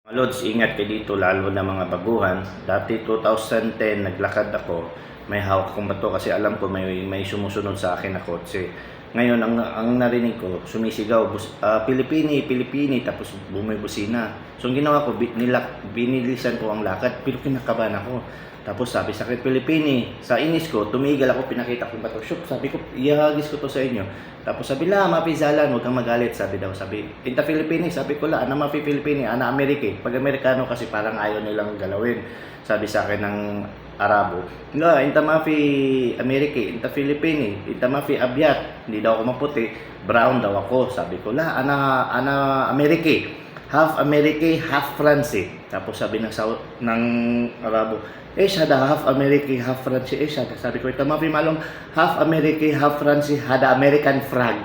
Lods, ingat kayo dito lalo na mga baguhan. Dati 2010 naglakad ako, may hawak akong bato kasi alam ko may sumusunod sa akin na kotse. Ngayon ang narinig ko, sumisigaw, Pilipini, Pilipini, tapos bumibusina. So ang ginawa ko, binilisan ko ang lakad, pero kinakabahan ako. Tapos sabi sa akin, Pilipini, sa inis ko, tumigil ako, pinakita ko yung bato. Shoot, sabi ko, ihagis ko to sa inyo. Tapos sabi la, mapizalan, huwag kang magalit, sabi daw. Sabi, Inta Filipini, sabi ko la, ana mapi Filipini, ana Amerike. Pag Amerikano kasi parang ayaw nilang galawin. Sabi sa akin ng Arabo, la, Inta mapi Amerike, Inta Filipini, Inta mapi Abyat. Hindi daw ako maputi, brown daw ako. Sabi ko la, ana Amerike. Half Amerike, half France. Tapos sabi ng Arabo, siya da half American, half France. Siya da. Sabi ko, ito mapi malong half American, half France, hada American flag.